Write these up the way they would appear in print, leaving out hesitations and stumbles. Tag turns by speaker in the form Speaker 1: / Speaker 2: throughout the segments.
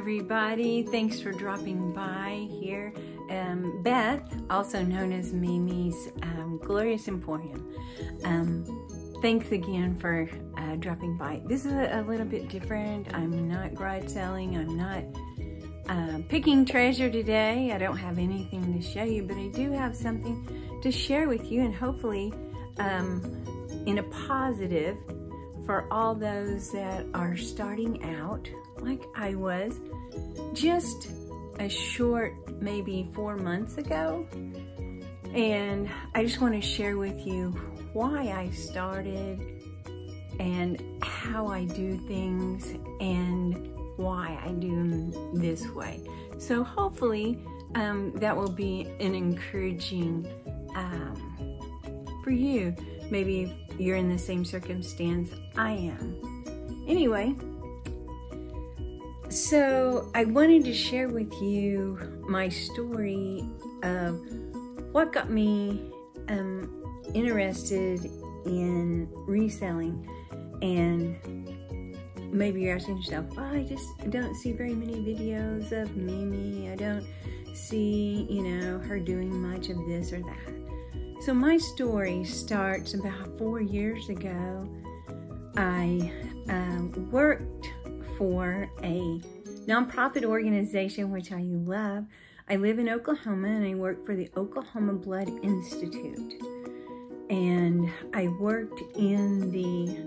Speaker 1: everybody. Thanks for dropping by here. Beth, also known as Mimi's Glorious Emporium. Thanks again for dropping by. This is a little bit different. I'm not garage selling. I'm not picking treasure today. I don't have anything to show you, but I do have something to share with you, and hopefully in a positive for all those that are starting out like I was just a short, maybe 4 months ago. And I just want to share with you why I started and how I do things and why I do them this way. So hopefully that will be an encouraging for you. Maybe if you're in the same circumstance I am. Anyway, so I wanted to share with you my story of what got me interested in reselling. And maybe you're asking yourself, oh, I just don't see very many videos of Mimi. I don't see, her doing much of this or that. So my story starts about 4 years ago. I worked for a nonprofit organization, which I love. I live in Oklahoma, and I work for the Oklahoma Blood Institute. And I worked in the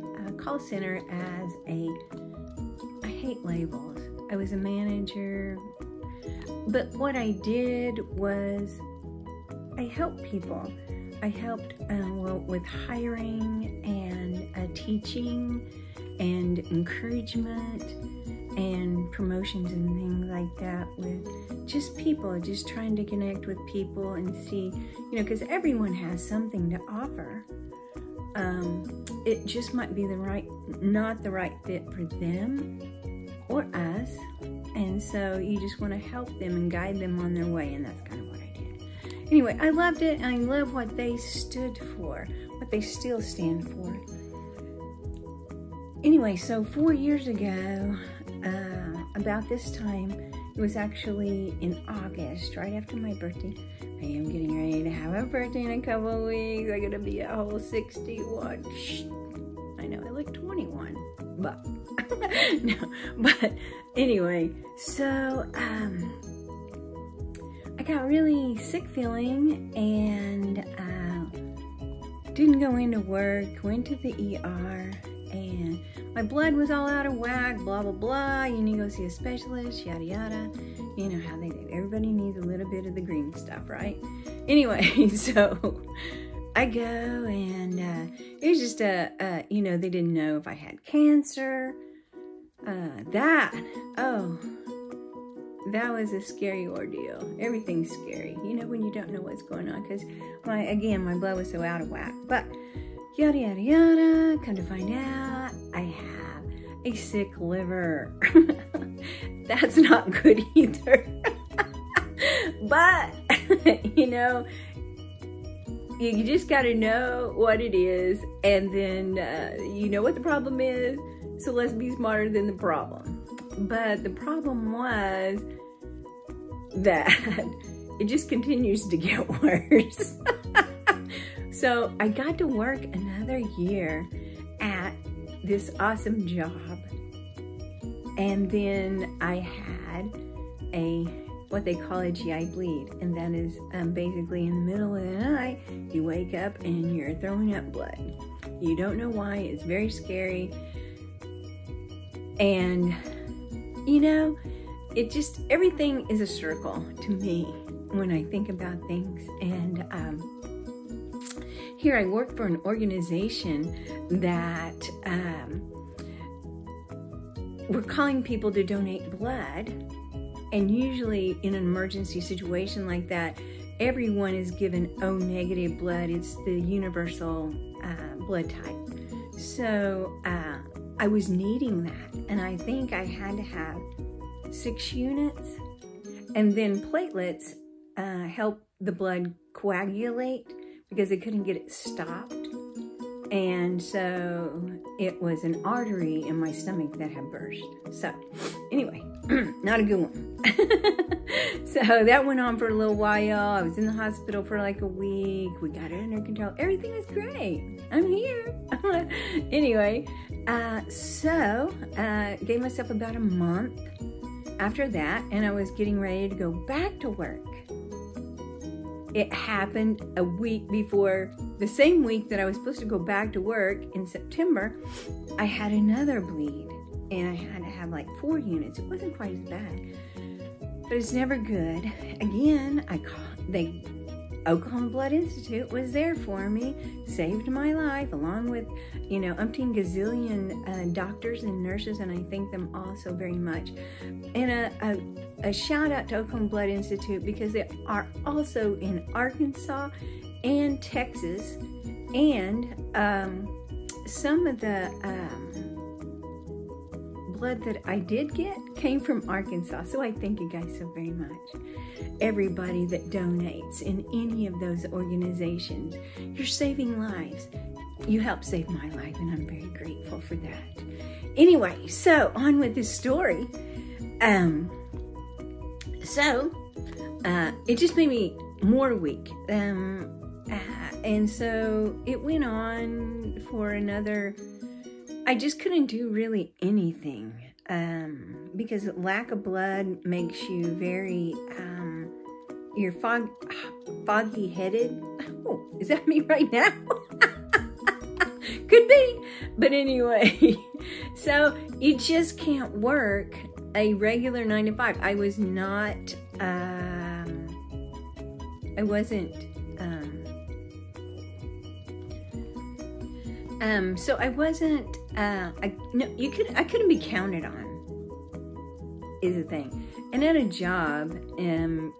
Speaker 1: call center as I hate labels. I was a manager, but what I did was I helped people. I helped with hiring and teaching and encouragement and promotions and things like that with just people, just trying to connect with people and see, because everyone has something to offer. It just might be not the right fit for them or us. And so you just want to help them and guide them on their way, and that's kind of what I did. Anyway, I loved it, and I love what they stood for, what they still stand for. Anyway, so 4 years ago, about this time, it was actually in August, right after my birthday. I am getting ready to have a birthday in a couple of weeks. I'm gonna be a whole 61. I know I look 21, but no. But anyway, so I got really sick feeling and didn't go into work. Went to the ER. And my blood was all out of whack, blah, blah, blah. You need to go see a specialist, yada, yada. You know how they do. Everybody needs a little bit of the green stuff, right? Anyway, so I go, and it was just they didn't know if I had cancer. That was a scary ordeal. Everything's scary, when you don't know what's going on. Because, my blood was so out of whack. But yada, yada, yada, come to find out, I have a sick liver. That's not good either. But, you just got to know what it is, and then you know what the problem is, so let's be smarter than the problem. But the problem was that it just continues to get worse. So I got to work another year at this awesome job. And then I had what they call a GI bleed. And that is basically in the middle of the night, you wake up and you're throwing up blood. You don't know why, it's very scary. And, it just, everything is a circle to me when I think about things. And, here I work for an organization that we're calling people to donate blood. And usually in an emergency situation like that, everyone is given O negative blood. It's the universal blood type. So I was needing that. And I think I had to have 6 units. And then platelets help the blood coagulate, because they couldn't get it stopped. And so it was an artery in my stomach that had burst. So anyway, not a good one. So that went on for a little while. I was in the hospital for like a week. We got it under control. Everything was great. I'm here. Anyway, gave myself about a month after that, and I was getting ready to go back to work. It happened a week before, the same week that I was supposed to go back to work in September, I had another bleed, and I had to have like 4 units. It wasn't quite as bad, but it's never good. Again, the Oklahoma Blood Institute was there for me, saved my life, along with, you know, umpteen gazillion doctors and nurses, and I thank them all so very much. And a shout out to Oklahoma Blood Institute, because they are also in Arkansas and Texas, and some of the blood that I did get came from Arkansas. So I thank you guys so very much. Everybody that donates in any of those organizations, you're saving lives. You helped save my life, and I'm very grateful for that. Anyway, so on with this story. It just made me more weak. And so it went on for another, I just couldn't do really anything, because lack of blood makes you very, you're foggy headed. Oh, is that me right now? Could be, but anyway, so you just can't work a regular 9 to 5. I was not, I wasn't, so I wasn't, I couldn't be counted on, is the thing. And at a job, you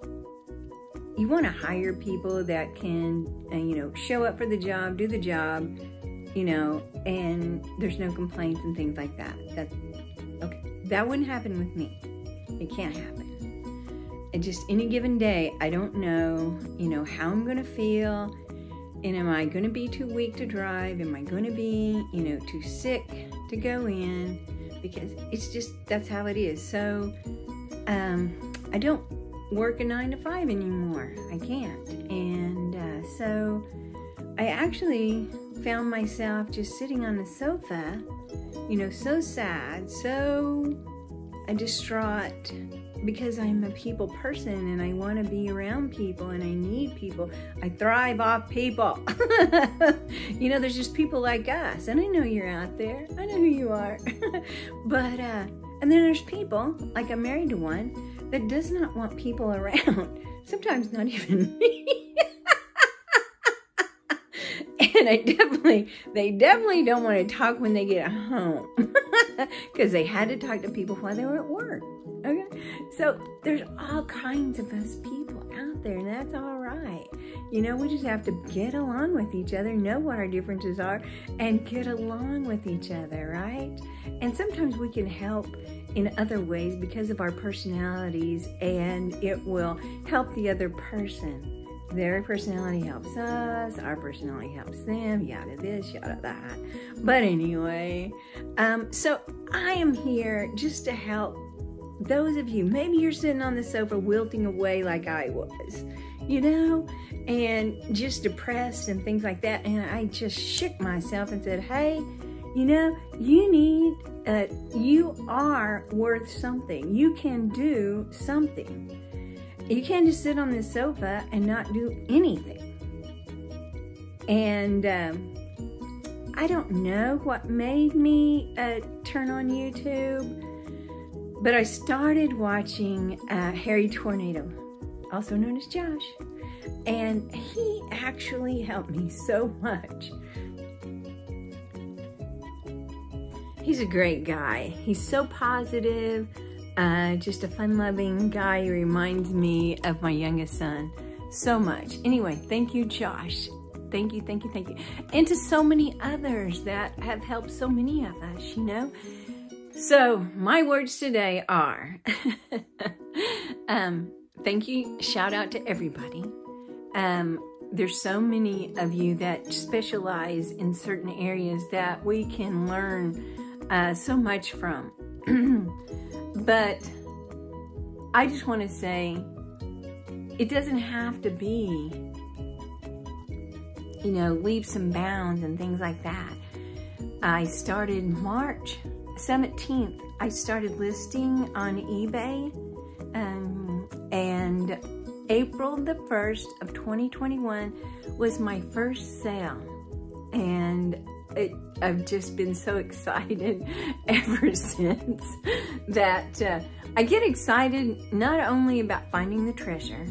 Speaker 1: want to hire people that can, you know, show up for the job, do the job, you know, and there's no complaints and things like that. Okay, that wouldn't happen with me. It can't happen. And just any given day, I don't know, you know, how I'm going to feel. And am I going to be too weak to drive? Am I going to be, you know, too sick to go in? Because it's just, that's how it is. So, I don't work a 9 to 5 anymore. I can't. And so I actually found myself just sitting on the sofa, you know, so sad, so distraught, because I'm a people person and I want to be around people and I need people. I thrive off people. You know, there's just people like us, and I know you're out there. I know who you are. But, and then there's people, like I'm married to one, that does not want people around. Sometimes not even me. And they definitely don't want to talk when they get home. Because they had to talk to people while they were at work. Okay? So there's all kinds of us people out there, and that's all right. You know, we just have to get along with each other, know what our differences are, and get along with each other, right? And sometimes we can help in other ways because of our personalities, and it will help the other person. Their personality helps us, our personality helps them, yada this, yada that. But anyway, so I am here just to help those of you. Maybe you're sitting on the sofa wilting away like I was, you know, and just depressed and things like that. And I just shook myself and said, hey, you know, you are worth something. You can do something. You can't just sit on this sofa and not do anything. And I don't know what made me turn on YouTube, but I started watching Harry Tornado, also known as Josh, and he actually helped me so much. He's a great guy. He's so positive. Just a fun-loving guy. He reminds me of my youngest son so much. Anyway, thank you, Josh. Thank you, thank you, thank you. And to so many others that have helped so many of us, you know. So my words today are, thank you, shout out to everybody. There's so many of you that specialize in certain areas that we can learn so much from. But I just want to say, it doesn't have to be, you know, leaps and bounds and things like that. I started March 17th. I started listing on eBay, and April the 1st of 2021 was my first sale. And I've just been so excited ever since that I get excited not only about finding the treasure.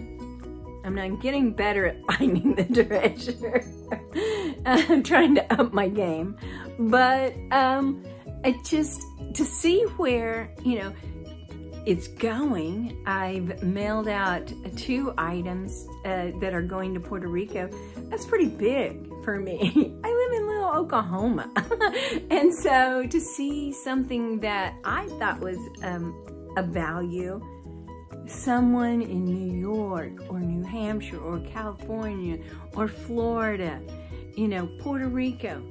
Speaker 1: I'm getting better at finding the treasure. I'm trying to up my game. But to see where, you know, it's going. I've mailed out 2 items that are going to Puerto Rico. That's pretty big for me. I live in little Oklahoma. And so to see something that I thought was a value, someone in New York or New Hampshire or California or Florida, you know, Puerto Rico,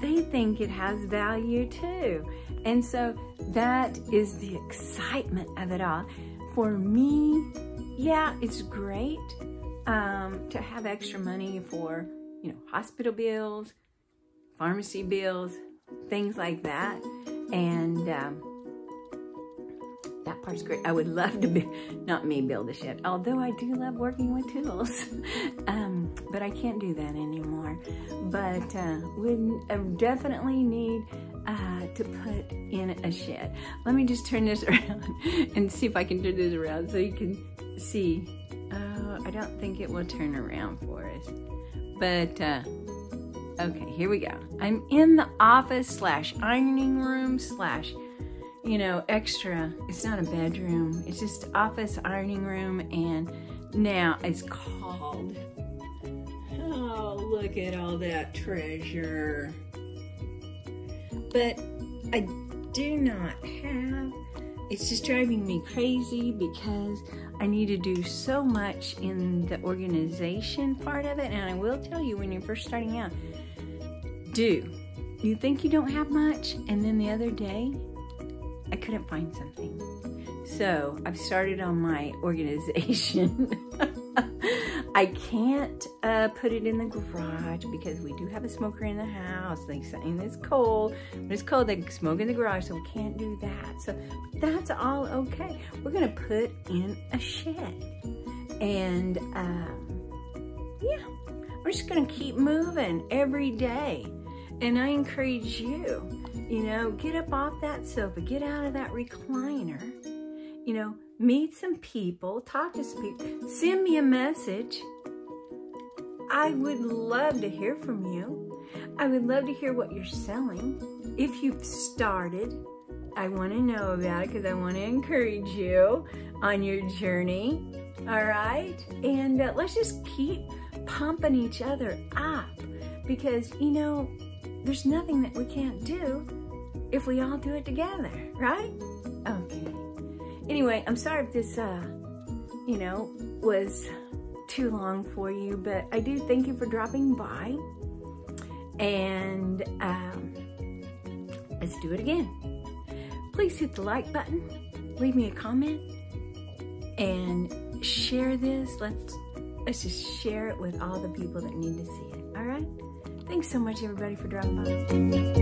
Speaker 1: they think it has value too. And so that is the excitement of it all. For me, yeah, it's great to have extra money for, you know, hospital bills, pharmacy bills, things like that. And that part's great. I would love to be, not me build a shed, although I do love working with tools. But I can't do that anymore. But we definitely need to put in a shed. Let me just turn this around and see if I can turn this around so you can see. I don't think it will turn around for us. But, okay, here we go. I'm in the office / ironing room / you know, extra. It's not a bedroom. It's just office ironing room. And now it's called, oh, look at all that treasure. But I do not have, it's just driving me crazy because I need to do so much in the organization part of it. And I will tell you, when you're first starting out, you think you don't have much, and then the other day, I couldn't find something. So I've started on my organization. I can't put it in the garage because we do have a smoker in the house. They say it's cold. When it's cold, they smoke in the garage, so we can't do that. So that's all okay. We're gonna put in a shed. And yeah, we're just gonna keep moving every day. And I encourage you, you know, get up off that sofa, get out of that recliner, you know, meet some people, talk to some people, send me a message. I would love to hear from you. I would love to hear what you're selling. If you've started, I want to know about it because I want to encourage you on your journey. All right? And let's just keep pumping each other up because, you know, there's nothing that we can't do if we all do it together, right? Okay. Anyway, I'm sorry if this, you know, was too long for you, but I do thank you for dropping by. And let's do it again. Please hit the like button, leave me a comment, and share this. Let's just share it with all the people that need to see it, all right? Thanks so much, everybody, for dropping by.